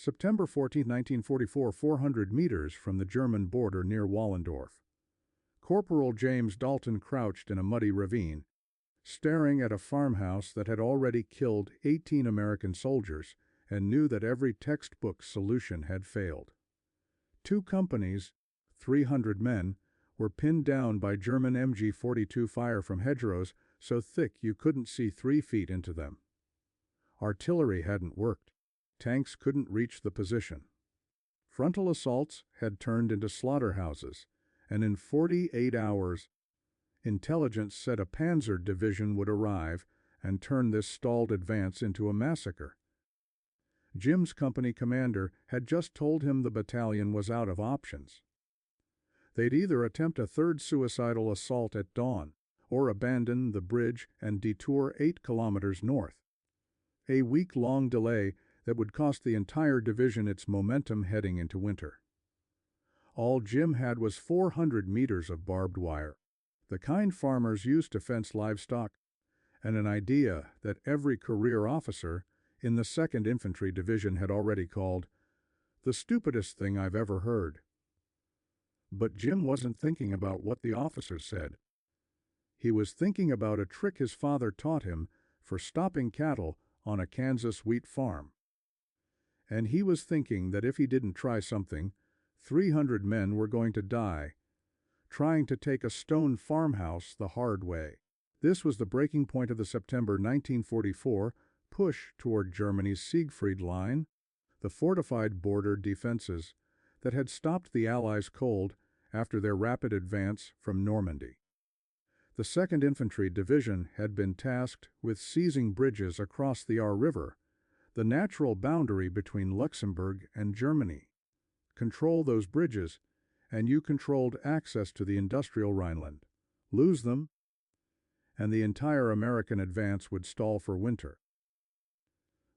September 14, 1944, 400 meters from the German border near Wallendorf. Corporal James Dalton crouched in a muddy ravine, staring at a farmhouse that had already killed 18 American soldiers and knew that every textbook solution had failed. 2 companies, 300 men, were pinned down by German MG-42 fire from hedgerows so thick you couldn't see 3 feet into them. Artillery hadn't worked. Tanks couldn't reach the position. Frontal assaults had turned into slaughterhouses, and in 48 hours, intelligence said a Panzer division would arrive and turn this stalled advance into a massacre. Jim's company commander had just told him the battalion was out of options. They'd either attempt a third suicidal assault at dawn, or abandon the bridge and detour 8 kilometers north. A week-long delay that would cost the entire division its momentum heading into winter. All Jim had was 400 meters of barbed wire, the kind farmers used to fence livestock, and an idea that every career officer in the 2nd Infantry Division had already called the stupidest thing I've ever heard. But Jim wasn't thinking about what the officers said. He was thinking about a trick his father taught him for stopping cattle on a Kansas wheat farm. And he was thinking that if he didn't try something, 300 men were going to die, trying to take a stone farmhouse the hard way. This was the breaking point of the September 1944 push toward Germany's Siegfried Line, the fortified border defenses that had stopped the Allies cold after their rapid advance from Normandy. The 2nd Infantry Division had been tasked with seizing bridges across the Aar River, the natural boundary between Luxembourg and Germany. Control those bridges, and you controlled access to the industrial Rhineland. Lose them, and the entire American advance would stall for winter.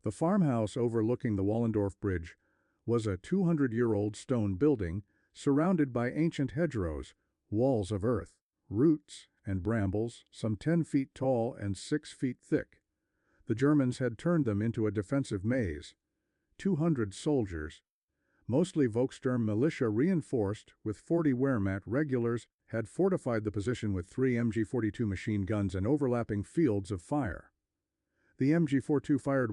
The farmhouse overlooking the Wallendorf Bridge was a 200-year-old stone building surrounded by ancient hedgerows, walls of earth, roots, and brambles, some 10 feet tall and 6 feet thick. The Germans had turned them into a defensive maze. 200 soldiers, mostly Volkssturm militia reinforced with 40 Wehrmacht regulars, had fortified the position with 3 MG-42 machine guns and overlapping fields of fire. The MG-42 fired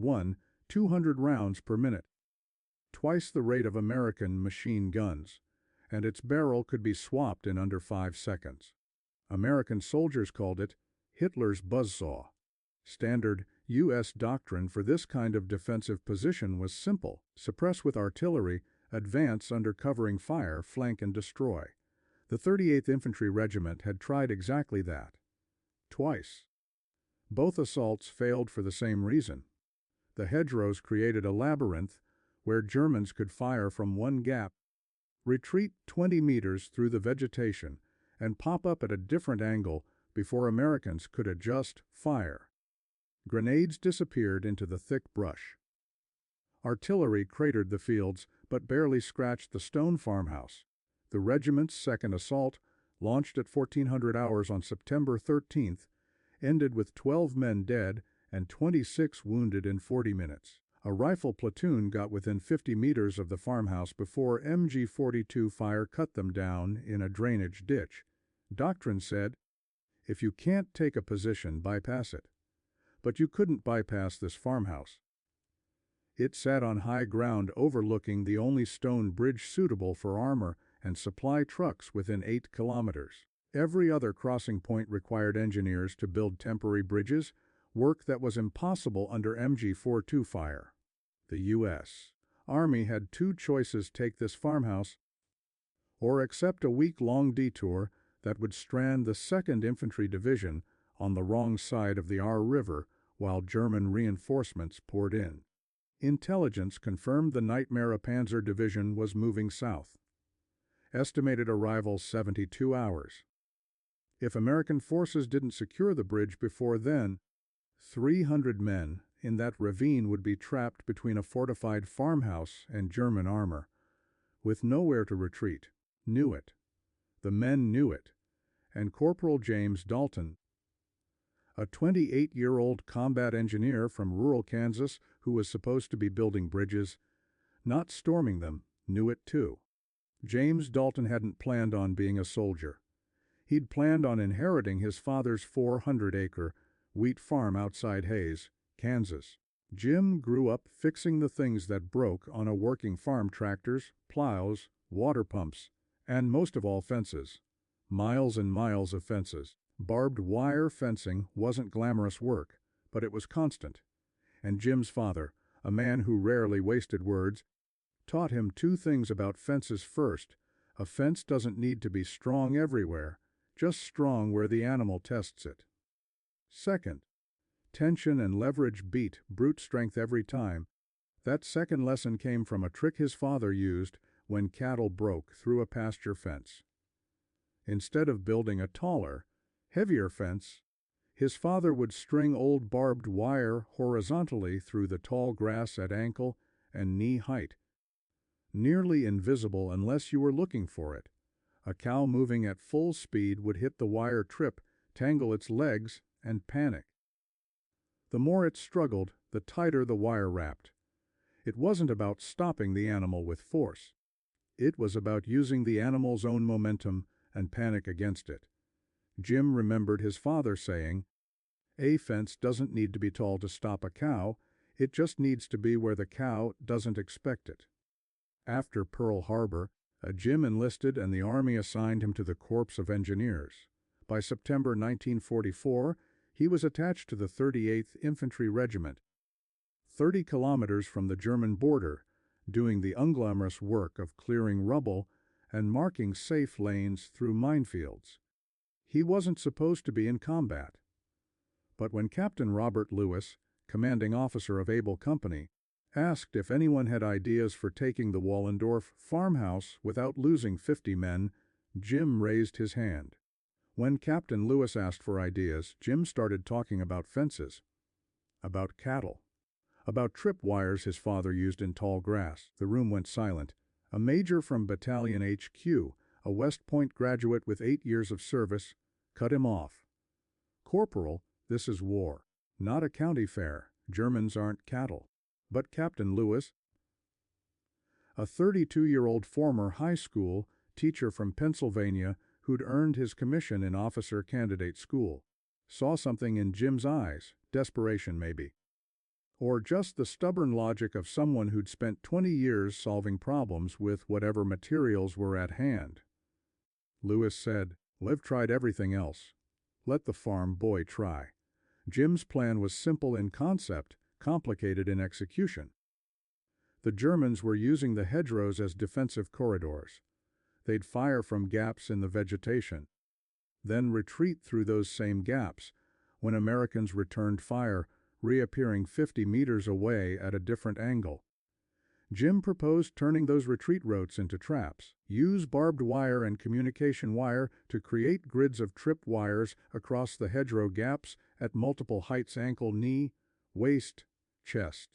200 rounds per minute, twice the rate of American machine guns, and its barrel could be swapped in under 5 seconds. American soldiers called it Hitler's buzzsaw. Standard U.S. doctrine for this kind of defensive position was simple: suppress with artillery, advance under covering fire, flank and destroy. The 38th Infantry Regiment had tried exactly that. Twice. Both assaults failed for the same reason. The hedgerows created a labyrinth where Germans could fire from one gap, retreat 20 meters through the vegetation, and pop up at a different angle before Americans could adjust fire. Grenades disappeared into the thick brush. Artillery cratered the fields, but barely scratched the stone farmhouse. The regiment's second assault, launched at 1400 hours on September 13th, ended with 12 men dead and 26 wounded in 40 minutes. A rifle platoon got within 50 meters of the farmhouse before MG-42 fire cut them down in a drainage ditch. Doctrine said, if you can't take a position, bypass it. But you couldn't bypass this farmhouse. It sat on high ground overlooking the only stone bridge suitable for armor and supply trucks within 8 kilometers. Every other crossing point required engineers to build temporary bridges, work that was impossible under MG-42 fire. The U.S. Army had 2 choices: take this farmhouse or accept a week-long detour that would strand the 2nd Infantry Division on the wrong side of the Aar River while German reinforcements poured in. Intelligence confirmed the nightmare Panzer Division was moving south. Estimated arrival 72 hours. If American forces didn't secure the bridge before then, 300 men in that ravine would be trapped between a fortified farmhouse and German armor, with nowhere to retreat. Knew it. The men knew it. And Corporal James Dalton, a 28-year-old combat engineer from rural Kansas who was supposed to be building bridges, not storming them, knew it too. James Dalton hadn't planned on being a soldier. He'd planned on inheriting his father's 400-acre wheat farm outside Hays, Kansas. Jim grew up fixing the things that broke on a working farm: tractors, plows, water pumps, and most of all fences. Miles and miles of fences. Barbed wire fencing wasn't glamorous work, but it was constant. And Jim's father, a man who rarely wasted words, taught him two things about fences. First, a fence doesn't need to be strong everywhere, just strong where the animal tests it. Second, tension and leverage beat brute strength every time. That second lesson came from a trick his father used when cattle broke through a pasture fence. Instead of building a taller, heavier fence, his father would string old barbed wire horizontally through the tall grass at ankle and knee height. Nearly invisible unless you were looking for it, a cow moving at full speed would hit the wire, trip, tangle its legs, and panic. The more it struggled, the tighter the wire wrapped. It wasn't about stopping the animal with force. It was about using the animal's own momentum and panic against it. Jim remembered his father saying, "A fence doesn't need to be tall to stop a cow, it just needs to be where the cow doesn't expect it." After Pearl Harbor, Jim enlisted and the Army assigned him to the Corps of Engineers. By September 1944, he was attached to the 38th Infantry Regiment, 30 kilometers from the German border, doing the unglamorous work of clearing rubble and marking safe lanes through minefields. He wasn't supposed to be in combat. But when Captain Robert Lewis, commanding officer of Able Company, asked if anyone had ideas for taking the Wallendorf farmhouse without losing 50 men, Jim raised his hand. When Captain Lewis asked for ideas, Jim started talking about fences, about cattle, about tripwires his father used in tall grass. The room went silent. A major from Battalion HQ, a West Point graduate with 8 years of service, cut him off. "Corporal, this is war, not a county fair. Germans aren't cattle." But Captain Lewis, a 32-year-old former high school teacher from Pennsylvania who'd earned his commission in officer candidate school, saw something in Jim's eyes, desperation maybe. Or just the stubborn logic of someone who'd spent 20 years solving problems with whatever materials were at hand. Lewis said, "Liv tried everything else. Let the farm boy try." Jim's plan was simple in concept, complicated in execution. The Germans were using the hedgerows as defensive corridors. They'd fire from gaps in the vegetation, then retreat through those same gaps when Americans returned fire, reappearing 50 meters away at a different angle. Jim proposed turning those retreat routes into traps. Use barbed wire and communication wire to create grids of trip wires across the hedgerow gaps at multiple heights: ankle, knee, waist, chest.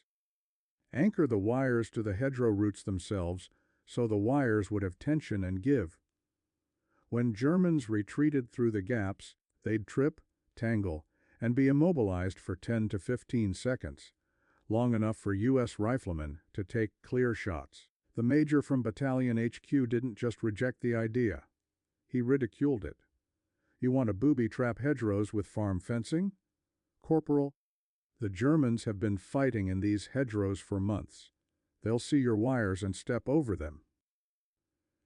Anchor the wires to the hedgerow roots themselves so the wires would have tension and give. When Germans retreated through the gaps, they'd trip, tangle, and be immobilized for 10 to 15 seconds, long enough for U.S. riflemen to take clear shots. The major from Battalion HQ didn't just reject the idea. He ridiculed it. "You want to booby-trap hedgerows with farm fencing? Corporal, the Germans have been fighting in these hedgerows for months. They'll see your wires and step over them."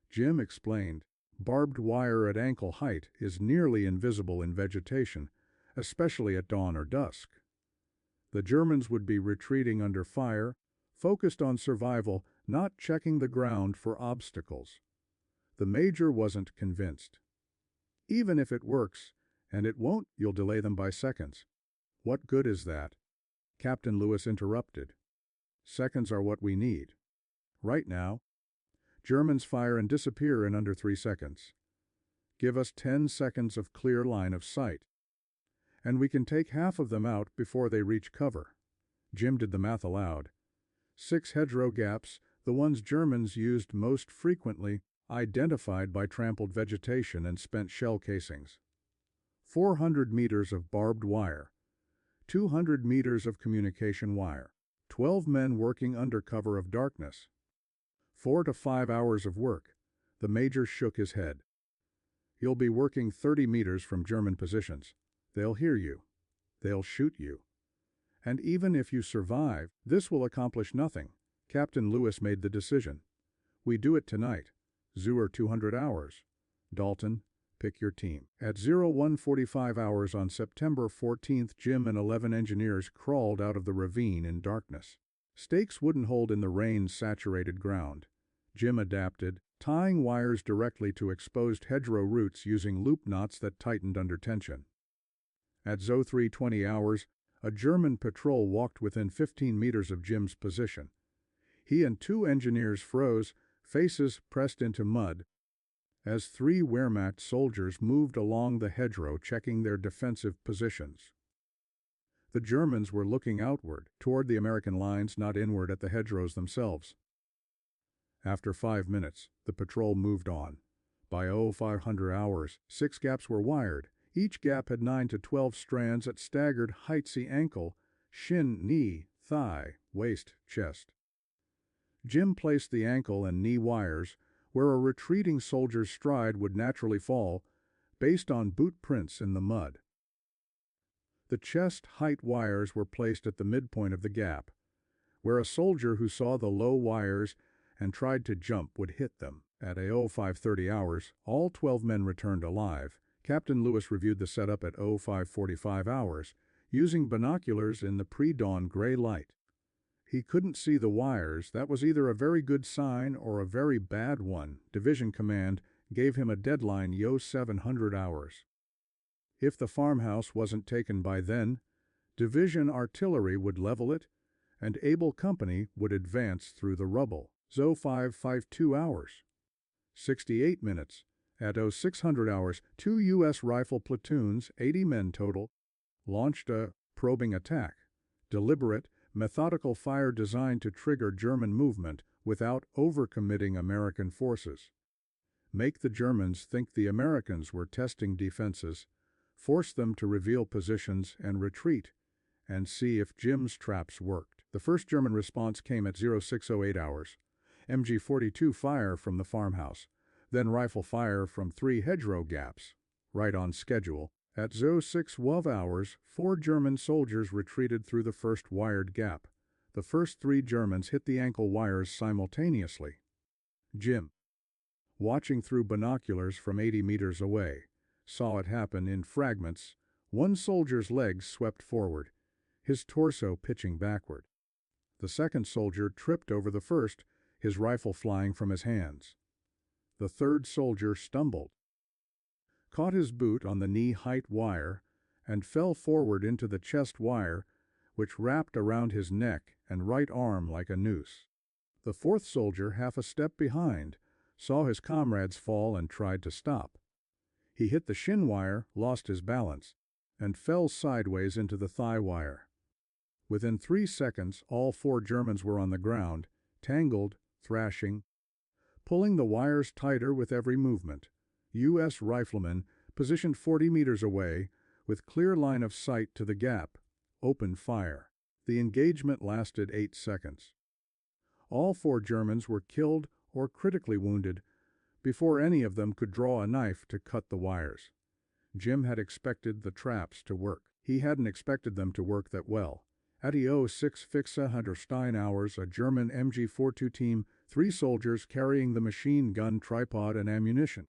Jim explained, barbed wire at ankle height is nearly invisible in vegetation, especially at dawn or dusk. The Germans would be retreating under fire, focused on survival, not checking the ground for obstacles. The major wasn't convinced. "Even if it works, and it won't, you'll delay them by seconds." "What good is that?" Captain Lewis interrupted. "Seconds are what we need. Right now, Germans fire and disappear in under 3 seconds. Give us 10 seconds of clear line of sight, and we can take half of them out before they reach cover." Jim did the math aloud. 6 hedgerow gaps, the ones Germans used most frequently, identified by trampled vegetation and spent shell casings. 400 meters of barbed wire. 200 meters of communication wire. 12 men working under cover of darkness. 4 to 5 hours of work. The major shook his head. You'll be working 30 meters from German positions. They'll hear you. They'll shoot you. And even if you survive, this will accomplish nothing. Captain Lewis made the decision. We do it tonight. Zur 200 hours. Dalton, pick your team. At 01:45 hours on September 14th, Jim and 11 engineers crawled out of the ravine in darkness. Stakes wouldn't hold in the rain-saturated ground. Jim adapted, tying wires directly to exposed hedgerow roots using loop knots that tightened under tension. At 03:20 hours, a German patrol walked within 15 meters of Jim's position. He and 2 engineers froze, faces pressed into mud, as 3 Wehrmacht soldiers moved along the hedgerow checking their defensive positions. The Germans were looking outward, toward the American lines, not inward at the hedgerows themselves. After 5 minutes, the patrol moved on. By 0500 hours, 6 gaps were wired. Each gap had 9 to 12 strands at staggered heights: ankle, shin, knee, thigh, waist, chest. Jim placed the ankle and knee wires where a retreating soldier's stride would naturally fall, based on boot prints in the mud. The chest height wires were placed at the midpoint of the gap, where a soldier who saw the low wires and tried to jump would hit them. At 0530 hours, all 12 men returned alive. Captain Lewis reviewed the setup at 0545 hours, using binoculars in the pre-dawn gray light. He couldn't see the wires. That was either a very good sign or a very bad one. Division command gave him a deadline: 0700 hours. If the farmhouse wasn't taken by then, division artillery would level it, and Able Company would advance through the rubble. 0552 hours. 68 minutes. At 0600 hours, 2 U.S. rifle platoons, 80 men total, launched a probing attack. Deliberate, methodical fire designed to trigger German movement without overcommitting American forces. Make the Germans think the Americans were testing defenses, force them to reveal positions and retreat, and see if Jim's traps worked. The first German response came at 0608 hours. MG-42 fire from the farmhouse, then rifle fire from 3 hedgerow gaps, right on schedule. At 0612 hours, 4 German soldiers retreated through the first wired gap. The first 3 Germans hit the ankle wires simultaneously. Jim, watching through binoculars from 80 meters away, saw it happen in fragments. One soldier's legs swept forward, his torso pitching backward. The second soldier tripped over the first, his rifle flying from his hands. The third soldier stumbled, caught his boot on the knee-height wire, and fell forward into the chest wire, which wrapped around his neck and right arm like a noose. The fourth soldier, half a step behind, saw his comrades fall and tried to stop. He hit the shin wire, lost his balance, and fell sideways into the thigh wire. Within 3 seconds, all 4 Germans were on the ground, tangled, thrashing, pulling the wires tighter with every movement. U.S. riflemen, positioned 40 meters away, with clear line of sight to the gap, opened fire. The engagement lasted 8 seconds. All 4 Germans were killed or critically wounded before any of them could draw a knife to cut the wires. Jim had expected the traps to work. He hadn't expected them to work that well. At 06:06 hours, a German MG-42 team, 3 soldiers carrying the machine gun tripod and ammunition,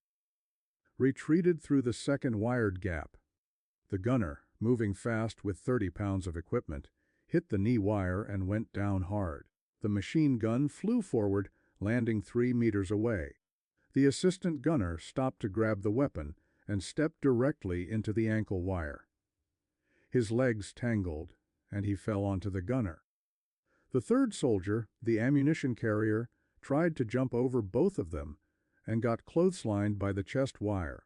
retreated through the second wired gap. The gunner, moving fast with 30 pounds of equipment, hit the knee wire and went down hard. The machine gun flew forward, landing 3 meters away. The assistant gunner stopped to grab the weapon and stepped directly into the ankle wire. His legs tangled, and he fell onto the gunner. The third soldier, the ammunition carrier, tried to jump over both of them and got clotheslined by the chest wire.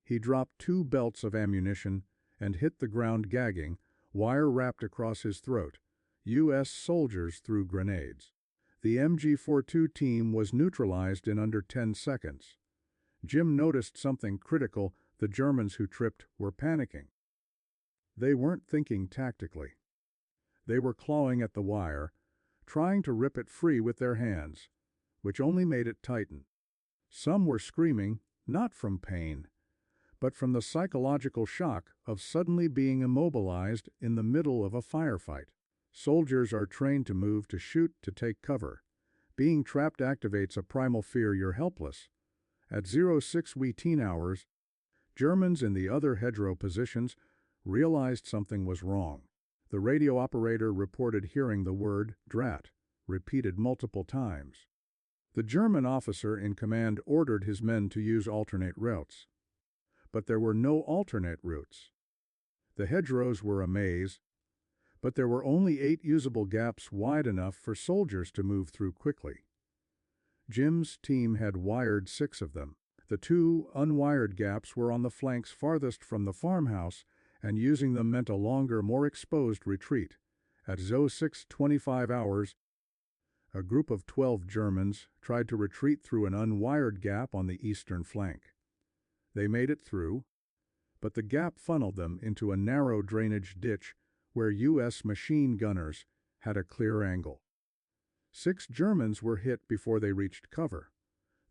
He dropped 2 belts of ammunition and hit the ground gagging, wire wrapped across his throat. U.S. soldiers threw grenades. The MG-42 team was neutralized in under 10 seconds. Jim noticed something critical: the Germans who tripped were panicking. They weren't thinking tactically. They were clawing at the wire, trying to rip it free with their hands. which only made it tighten. Some were screaming, not from pain, but from the psychological shock of suddenly being immobilized in the middle of a firefight. Soldiers are trained to move, to shoot, to take cover. Being trapped activates a primal fear you're helpless. At 06 hours, Germans in the other hedgerow positions realized something was wrong. The radio operator reported hearing the word "drat" repeated multiple times. The German officer in command ordered his men to use alternate routes. But there were no alternate routes. The hedgerows were a maze, but there were only 8 usable gaps wide enough for soldiers to move through quickly. Jim's team had wired 6 of them. The 2 unwired gaps were on the flanks farthest from the farmhouse, and using them meant a longer, more exposed retreat. At 06:25 hours, a group of 12 Germans tried to retreat through an unwired gap on the eastern flank. They made it through, but the gap funneled them into a narrow drainage ditch where U.S. machine gunners had a clear angle. 6 Germans were hit before they reached cover.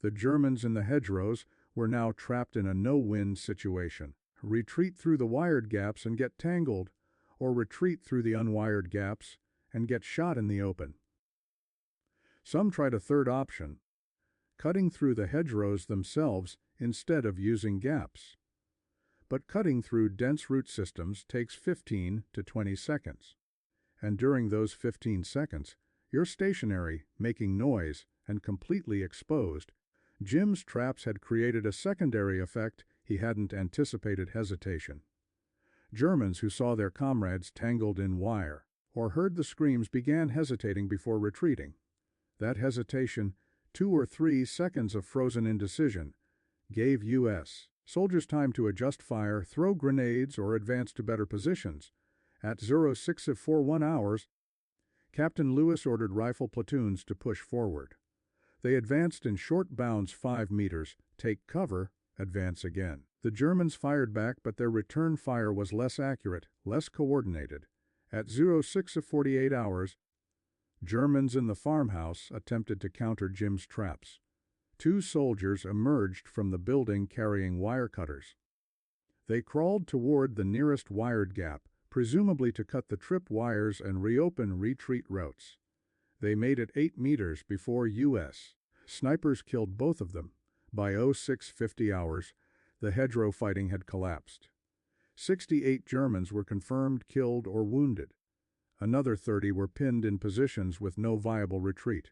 The Germans in the hedgerows were now trapped in a no-win situation. Retreat through the wired gaps and get tangled, or retreat through the unwired gaps and get shot in the open. Some tried a third option, cutting through the hedgerows themselves instead of using gaps. But cutting through dense root systems takes 15 to 20 seconds. And during those 15 seconds, you're stationary, making noise, and completely exposed. Jim's traps had created a secondary effect he hadn't anticipated: hesitation. Germans who saw their comrades tangled in wire, or heard the screams, began hesitating before retreating. That hesitation, 2 or 3 seconds of frozen indecision, gave U.S. soldiers time to adjust fire, throw grenades, or advance to better positions. At 06:41 hours, Captain Lewis ordered rifle platoons to push forward. They advanced in short bounds 5 meters, take cover, advance again. The Germans fired back, but their return fire was less accurate, less coordinated. At 06:48 hours, Germans in the farmhouse attempted to counter Jim's traps. 2 soldiers emerged from the building carrying wire cutters. They crawled toward the nearest wired gap, presumably to cut the trip wires and reopen retreat routes. They made it 8 meters before U.S. snipers killed both of them. By 06:50 hours, the hedgerow fighting had collapsed. 68 Germans were confirmed killed or wounded. Another 30 were pinned in positions with no viable retreat.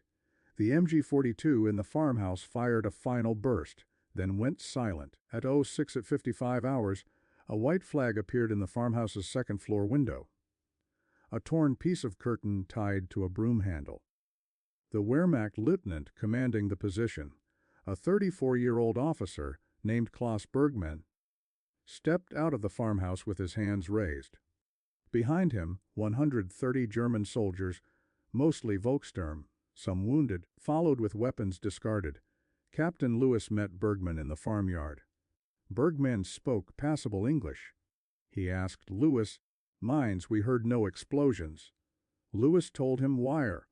The MG-42 in the farmhouse fired a final burst, then went silent. At 06:55 hours, a white flag appeared in the farmhouse's second-floor window. A torn piece of curtain tied to a broom handle. The Wehrmacht lieutenant commanding the position, a 34-year-old officer named Klaus Bergmann, stepped out of the farmhouse with his hands raised. Behind him, 130 German soldiers, mostly Volkssturm, some wounded, followed with weapons discarded. Captain Lewis met Bergmann in the farmyard. Bergmann spoke passable English. He asked Lewis, "Mines, we heard no explosions." Lewis told him wire.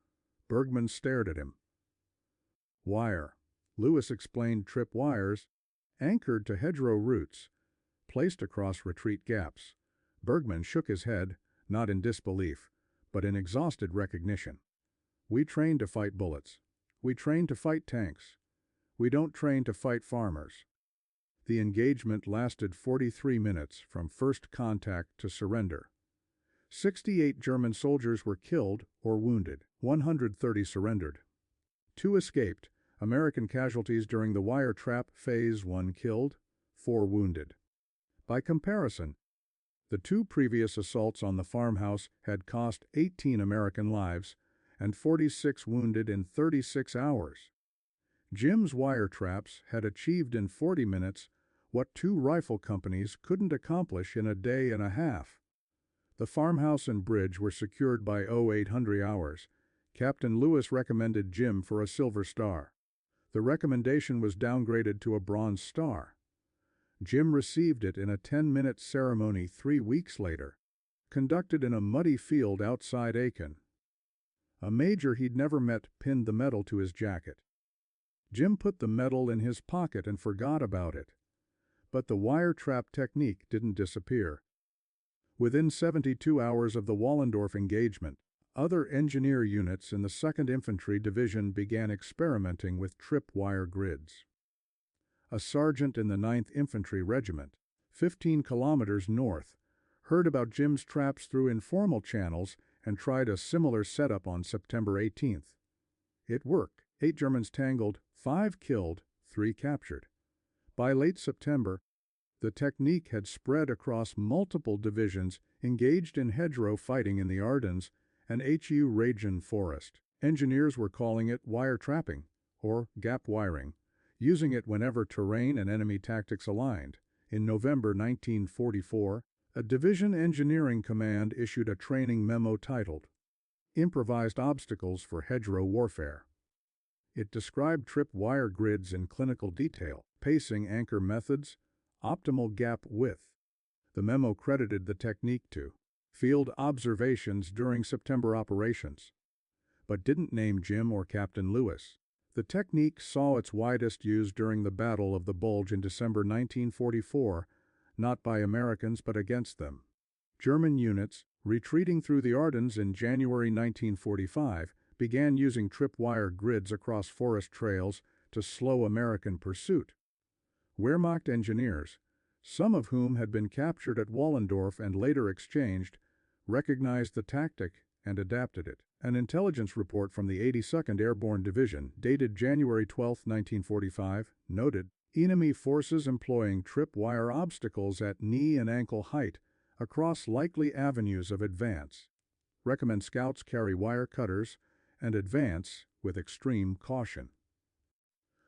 Bergmann stared at him. Wire. Lewis explained trip wires, anchored to hedgerow roots, placed across retreat gaps. Bergmann shook his head, not in disbelief, but in exhausted recognition. "We train to fight bullets. We train to fight tanks. We don't train to fight farmers." The engagement lasted 43 minutes from first contact to surrender. 68 German soldiers were killed or wounded. 130 surrendered. 2 escaped. American casualties during the wire trap phase: 1 killed, 4 wounded. By comparison, the 2 previous assaults on the farmhouse had cost 18 American lives and 46 wounded in 36 hours. Jim's wire traps had achieved in 40 minutes what 2 rifle companies couldn't accomplish in a day and a half. The farmhouse and bridge were secured by 0800 hours. Captain Lewis recommended Jim for a Silver Star. The recommendation was downgraded to a Bronze Star. Jim received it in a 10-minute ceremony 3 weeks later, conducted in a muddy field outside Aachen. A major he'd never met pinned the medal to his jacket. Jim put the medal in his pocket and forgot about it. But the wire trap technique didn't disappear. Within 72 hours of the Wallendorf engagement, other engineer units in the 2nd Infantry Division began experimenting with tripwire grids. A sergeant in the 9th Infantry Regiment, 15 kilometers north, heard about Jim's traps through informal channels and tried a similar setup on September 18th. It worked. 8 Germans tangled, 5 killed, 3 captured. By late September, the technique had spread across multiple divisions engaged in hedgerow fighting in the Ardennes and WWII forest. Engineers were calling it wire trapping, or gap wiring, using it whenever terrain and enemy tactics aligned. In November 1944, a division engineering command issued a training memo titled Improvised Obstacles for Hedgerow Warfare. It described trip-wire grids in clinical detail, pacing anchor methods, optimal gap width. The memo credited the technique to field observations during September operations, but didn't name Jim or Captain Lewis. The technique saw its widest use during the Battle of the Bulge in December 1944, not by Americans but against them. German units, retreating through the Ardennes in January 1945, began using tripwire grids across forest trails to slow American pursuit. Wehrmacht engineers, some of whom had been captured at Wallendorf and later exchanged, recognized the tactic and adapted it. An intelligence report from the 82nd Airborne Division, dated January 12, 1945, noted, enemy forces employing tripwire obstacles at knee and ankle height across likely avenues of advance. Recommend scouts carry wire cutters and advance with extreme caution.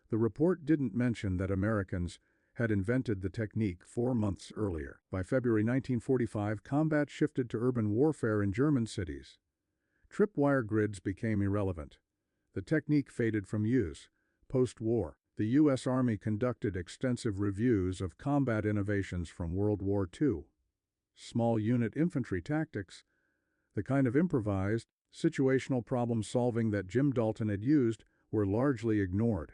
The report didn't mention that Americans had invented the technique 4 months earlier. By February 1945, combat shifted to urban warfare in German cities. Tripwire grids became irrelevant. The technique faded from use. Post-war, the U.S. Army conducted extensive reviews of combat innovations from World War II. Small unit infantry tactics, the kind of improvised, situational problem-solving that Jim Dalton had used, were largely ignored.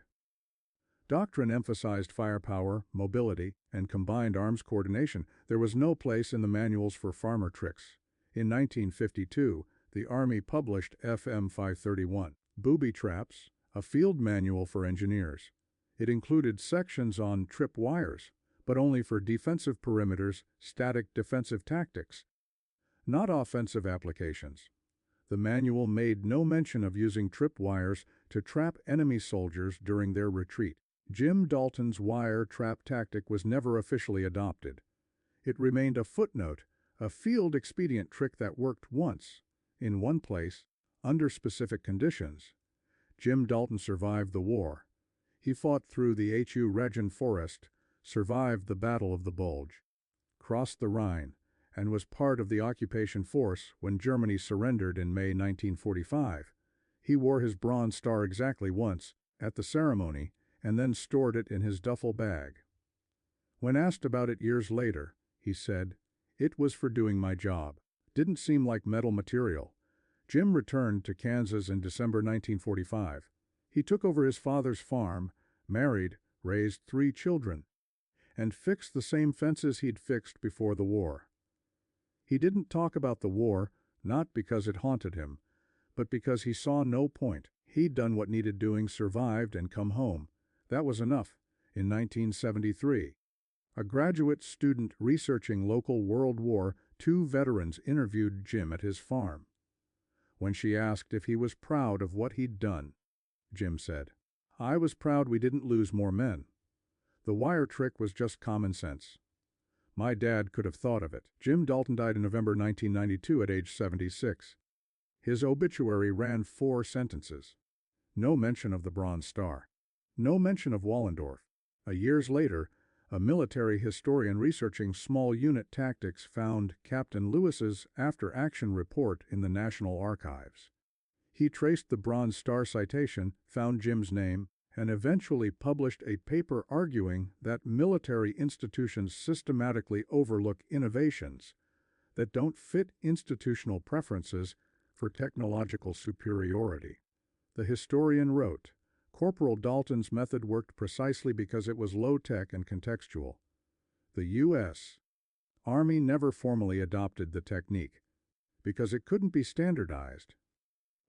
Doctrine emphasized firepower, mobility, and combined arms coordination. There was no place in the manuals for farmer tricks. In 1952, the Army published FM 531, Booby Traps, a field manual for engineers. It included sections on trip wires, but only for defensive perimeters, static defensive tactics, not offensive applications. The manual made no mention of using trip wires to trap enemy soldiers during their retreat. Jim Dalton's wire trap tactic was never officially adopted. It remained a footnote, a field expedient trick that worked once, in one place, under specific conditions. Jim Dalton survived the war. He fought through the WWII forest, survived the Battle of the Bulge, crossed the Rhine, and was part of the occupation force when Germany surrendered in May 1945. He wore his Bronze Star exactly once, at the ceremony, and then stored it in his duffel bag. When asked about it years later, he said, "It was for doing my job. Didn't seem like metal material." Jim returned to Kansas in December 1945. He took over his father's farm, married, raised 3 children, and fixed the same fences he'd fixed before the war. He didn't talk about the war, not because it haunted him, but because he saw no point. He'd done what needed doing, survived, and come home. That was enough. In 1973, a graduate student researching local World War II veterans interviewed Jim at his farm. When she asked if he was proud of what he'd done, Jim said, "I was proud we didn't lose more men. The wire trick was just common sense. My dad could have thought of it." Jim Dalton died in November 1992 at age 76. His obituary ran 4 sentences. No mention of the Bronze Star. No mention of Wallendorf. Years later, a military historian researching small unit tactics found Captain Lewis's after-action report in the National Archives. He traced the Bronze Star citation, found Jim's name, and eventually published a paper arguing that military institutions systematically overlook innovations that don't fit institutional preferences for technological superiority. The historian wrote, Corporal Dalton's method worked precisely because it was low-tech and contextual. The U.S. Army never formally adopted the technique, because it couldn't be standardized.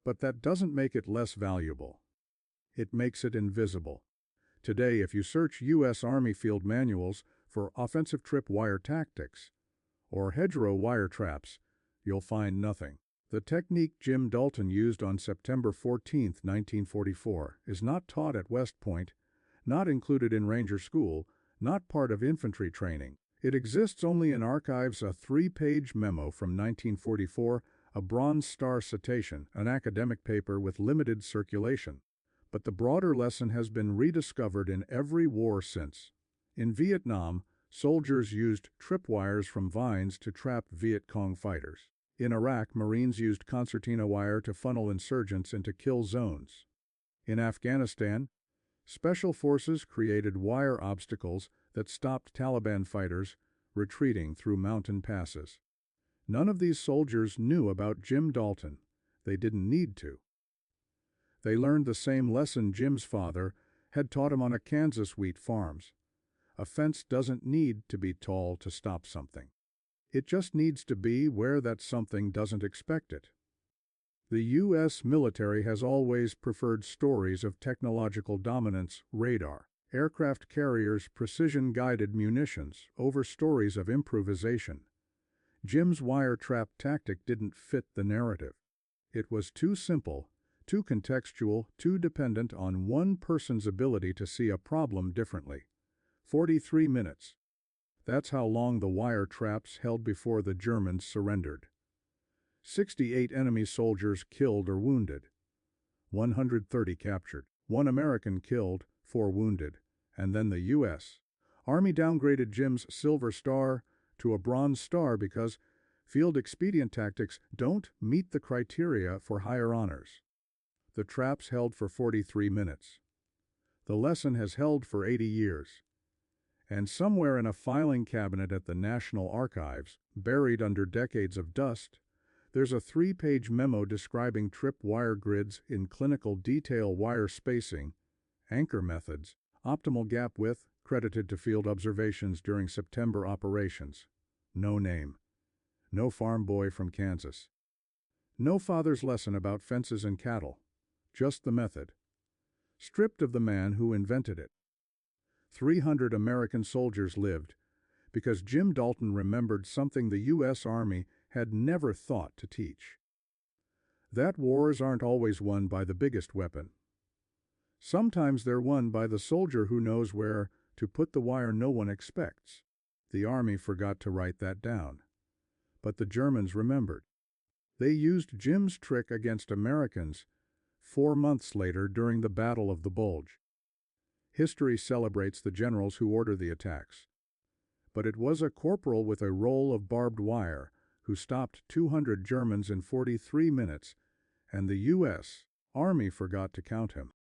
But that doesn't make it less valuable. It makes it invisible. Today, if you search U.S. Army field manuals for offensive tripwire tactics or hedgerow wire traps, you'll find nothing. The technique Jim Dalton used on September 14, 1944, is not taught at West Point, not included in Ranger School, not part of infantry training. It exists only in archives, a 3-page memo from 1944, a Bronze Star citation, an academic paper with limited circulation. But the broader lesson has been rediscovered in every war since. In Vietnam, soldiers used tripwires from vines to trap Viet Cong fighters. In Iraq, Marines used concertina wire to funnel insurgents into kill zones. In Afghanistan, special forces created wire obstacles that stopped Taliban fighters retreating through mountain passes. None of these soldiers knew about Jim Dalton. They didn't need to. They learned the same lesson Jim's father had taught him on a Kansas wheat farms. A fence doesn't need to be tall to stop something. It just needs to be where that something doesn't expect it. The U.S. military has always preferred stories of technological dominance, radar, aircraft carriers, precision-guided munitions, over stories of improvisation. Jim's wire trap tactic didn't fit the narrative. It was too simple, too contextual, too dependent on one person's ability to see a problem differently. 43 minutes. That's how long the wire traps held before the Germans surrendered. 68 enemy soldiers killed or wounded. 130 captured. 1 American killed, 4 wounded. And then the U.S. Army downgraded Jim's Silver Star to a Bronze Star because field expedient tactics don't meet the criteria for higher honors. The traps held for 43 minutes. The lesson has held for 80 years. And somewhere in a filing cabinet at the National Archives, buried under decades of dust, there's a 3-page memo describing trip wire grids in clinical detail, wire spacing, anchor methods, optimal gap width, credited to field observations during September operations. No name. No farm boy from Kansas. No father's lesson about fences and cattle. Just the method. Stripped of the man who invented it. 300 American soldiers lived because Jim Dalton remembered something the U.S. Army had never thought to teach. That wars aren't always won by the biggest weapon. Sometimes they're won by the soldier who knows where to put the wire no one expects. The Army forgot to write that down. But the Germans remembered. They used Jim's trick against Americans 4 months later during the Battle of the Bulge. History celebrates the generals who order the attacks. But it was a corporal with a roll of barbed wire who stopped 200 Germans in 43 minutes, and the U.S. Army forgot to count him.